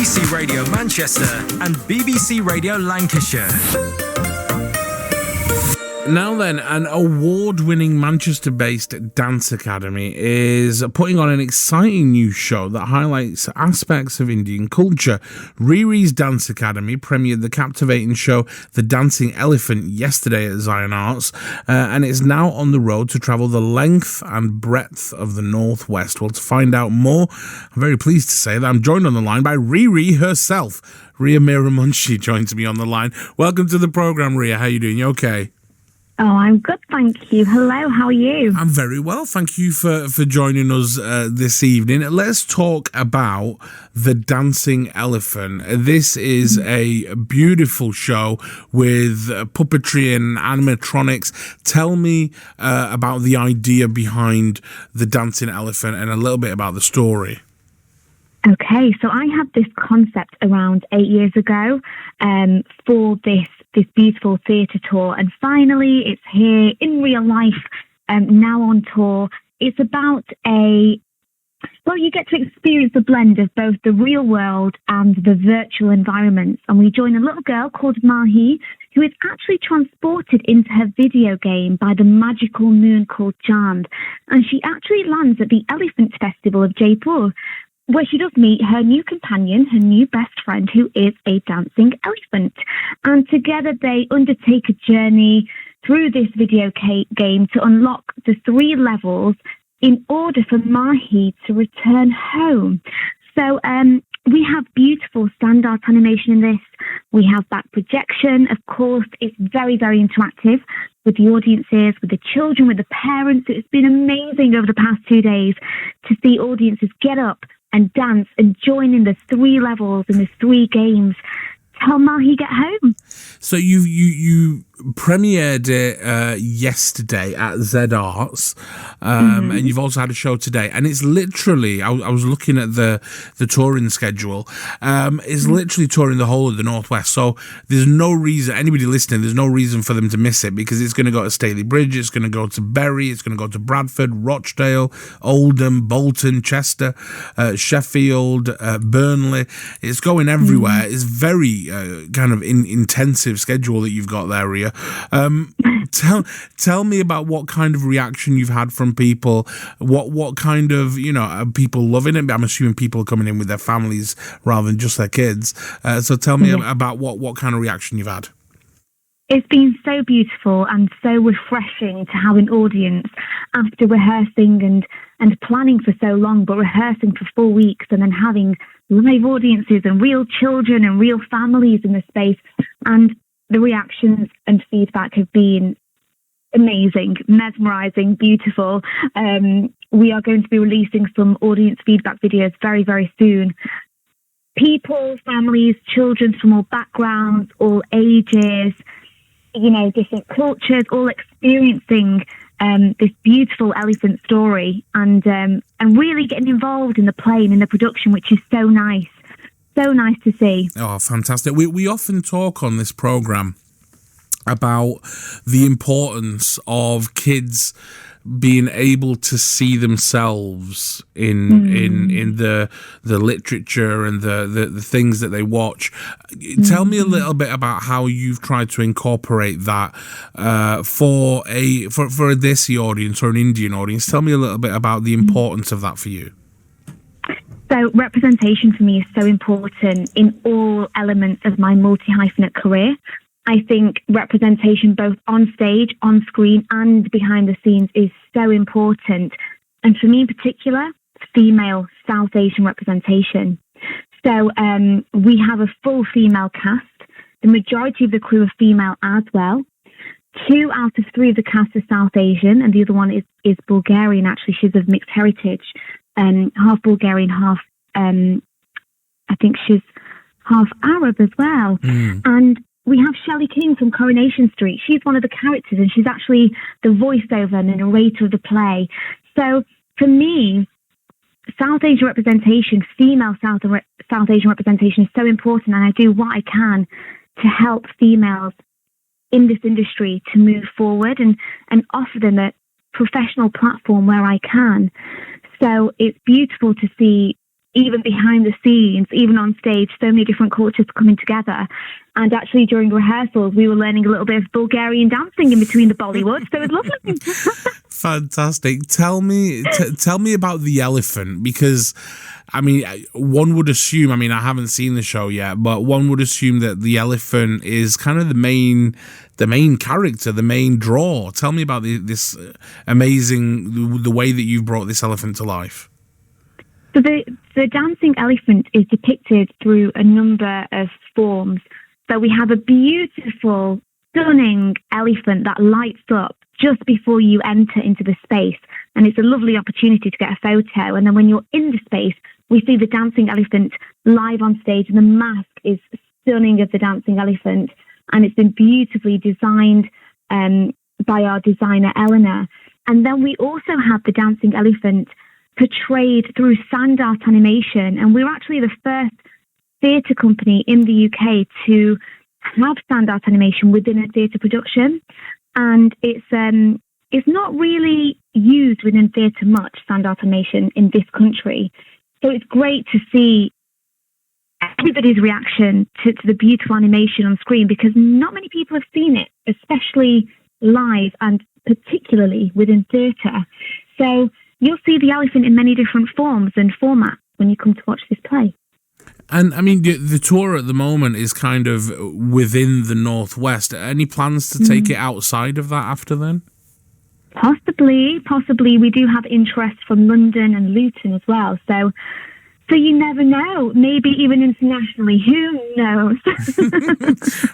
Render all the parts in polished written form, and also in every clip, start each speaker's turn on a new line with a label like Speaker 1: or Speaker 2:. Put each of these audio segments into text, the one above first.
Speaker 1: BBC Radio Manchester and BBC Radio Lancashire.
Speaker 2: Now then, an award-winning Manchester-based dance academy is putting on an exciting new show that highlights aspects of Indian culture. Riri's Dance Academy premiered the captivating show The Dancing Elephant yesterday at Z-arts, and it's now on the road to travel the length and breadth of the Northwest. Well, to find out more, I'm very pleased to say that I'm joined on the line by Riri herself. Ria Meera Munshi joins me on the line. Welcome to the programme, Ria. How are you doing? You okay?
Speaker 3: Oh, I'm good, thank you. Hello, how are you?
Speaker 2: I'm very well, thank you for joining us this evening. Let's talk about The Dancing Elephant. This is a beautiful show with puppetry and animatronics. Tell me about the idea behind The Dancing Elephant and a little bit about the story.
Speaker 3: Okay, so I had this concept around 8 years ago for this beautiful theatre tour, and finally it's here in real life, now on tour. It's about you get to experience the blend of both the real world and the virtual environments, and we join a little girl called Mahi, who is actually transported into her video game by the magical moon called Chand, and she actually lands at the Elephant Festival of Jaipur, where she does meet her new companion, her new best friend, who is a dancing elephant. And together they undertake a journey through this video game to unlock the 3 levels in order for Mahi to return home. So we have beautiful stand-art animation in this. We have back projection. Of course, it's very, very interactive with the audiences, with the children, with the parents. It's been amazing over the past 2 days to see audiences get up and dance and join in the 3 levels and the 3 games. How Mahi get home?
Speaker 2: So you premiered it yesterday at Z-arts, and you've also had a show today. And it's literally, I was looking at the touring schedule, it's literally touring the whole of the Northwest. So there's no reason, anybody listening, there's no reason for them to miss it, because it's going to go to Staley Bridge, it's going to go to Bury, it's going to go to Bradford, Rochdale, Oldham, Bolton, Chester, Sheffield, Burnley. It's going everywhere. It's very kind of intensive schedule that you've got there, Ria. Tell me about what kind of reaction you've had from people. What kind of, are people loving it? I'm assuming people coming in with their families rather than just their kids. So tell me about what kind of reaction you've had.
Speaker 3: It's been so beautiful and so refreshing to have an audience after rehearsing and planning for so long, but rehearsing for 4 weeks and then having live audiences and real children and real families in the space. And the reactions and feedback have been amazing, mesmerising, beautiful. We are going to be releasing some audience feedback videos very, very soon. People, families, children from all backgrounds, all ages, different cultures, all experiencing this beautiful elephant story and really getting involved in the play and in the production, which is so nice. So nice to see.
Speaker 2: Oh, fantastic. We often talk on this programme about the importance of kids being able to see themselves in the literature and the things that they watch. Tell me a little bit about how you've tried to incorporate that for a Desi audience or an Indian audience. Tell me a little bit about the importance of that for you.
Speaker 3: So representation for me is so important in all elements of my multi-hyphenate career. I think representation both on stage, on screen and behind the scenes is so important. And for me in particular, female South Asian representation. So we have a full female cast. The majority of the crew are female as well. 2 out of 3 of the cast are South Asian and the other one is Bulgarian. Actually, she's of mixed heritage. Half Bulgarian, half, I think she's half Arab as well. And we have Shelley King from Coronation Street. She's one of the characters and she's actually the voiceover and the narrator of the play. So for me, South Asian representation, female South Asian representation is so important, and I do what I can to help females in this industry to move forward and offer them a professional platform where I can. So it's beautiful to see even behind the scenes, even on stage, so many different cultures coming together. And actually, during rehearsals, we were learning a little bit of Bulgarian dancing in between the Bollywood. So it was lovely.
Speaker 2: Fantastic. Tell me about the elephant, because I mean, one would assume, I mean, I haven't seen the show yet, but one would assume that the elephant is kind of the main character, the main draw. Tell me about this amazing, the way that you've brought this elephant to life.
Speaker 3: So the dancing elephant is depicted through a number of forms. So we have a beautiful, stunning elephant that lights up just before you enter into the space. And it's a lovely opportunity to get a photo. And then when you're in the space, we see the dancing elephant live on stage. And the mask is stunning of the dancing elephant. And it's been beautifully designed by our designer, Eleanor. And then we also have the dancing elephant portrayed through sand art animation. And we're actually the first theatre company in the UK to have sand art animation within a theatre production. And it's not really used within theatre much, sand art animation, in this country. So it's great to see everybody's reaction to the beautiful animation on screen, because not many people have seen it, especially live and particularly within theatre. So you'll see the elephant in many different forms and formats when you come to watch this play.
Speaker 2: And I mean, the tour at the moment is kind of within the Northwest. Any plans to take it outside of that after then? Possibly. We do have interest from London and Luton as well. So you never know. Maybe even internationally. Who knows?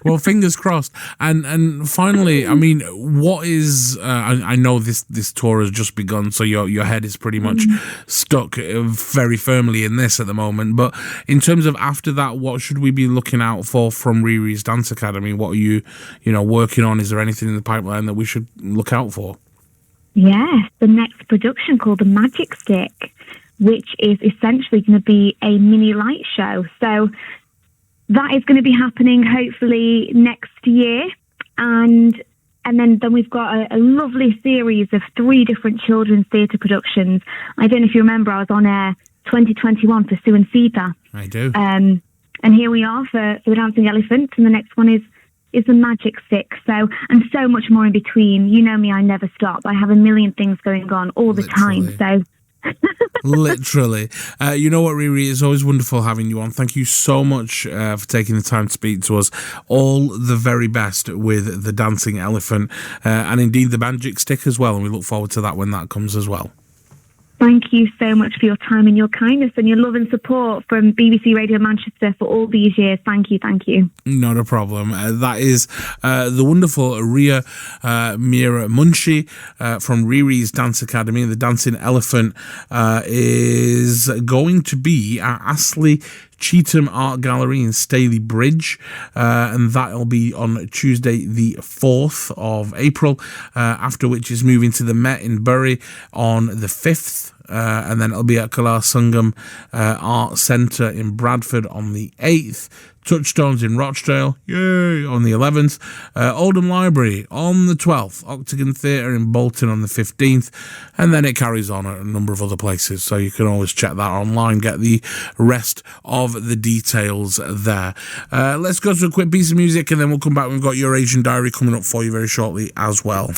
Speaker 2: Well, fingers crossed. And finally, I mean, what is? I know this tour has just begun, so your head is pretty much stuck very firmly in this at the moment. But in terms of after that, what should we be looking out for from Riri's Dance Academy? What are you working on? Is there anything in the pipeline that we should look out for?
Speaker 3: Yes, the next production called The Magic Stick, which is essentially going to be a mini light show. So that is going to be happening hopefully next year. And then we've got a lovely series of 3 different children's theatre productions. I don't know if you remember, I was on air 2021 for Sue and Sita.
Speaker 2: I do.
Speaker 3: And here we are for The Dancing Elephant, and the next one is The Magic Stick. So, and so much more in between. You know me, I never stop. I have a million things going on all the time. So
Speaker 2: literally. You know what, Riri, it's always wonderful having you on. Thank you so much for taking the time to speak to us. All the very best with the Dancing Elephant and indeed the Magic Stick as well, and we look forward to that when that comes as well.
Speaker 3: Thank you so much for your time and your kindness and your love and support from BBC Radio Manchester for all these years. Thank you. Not
Speaker 2: a problem. That is the wonderful Ria Meera Munshi from Riri's Dance Academy. The Dancing Elephant is going to be at Astley Cheetham Art Gallery in Staley Bridge, and that'll be on Tuesday the 4th of April, after which is moving to the Met in Bury on the 5th, and then it'll be at Kala Sangam Art Centre in Bradford on the 8th, Touchstones in Rochdale, yay, on the 11th, Oldham Library on the 12th, Octagon Theatre in Bolton on the 15th, and then it carries on at a number of other places, so you can always check that online, get the rest of the details there. Let's go to a quick piece of music and then we'll come back. We've got your Asian Diary coming up for you very shortly as well.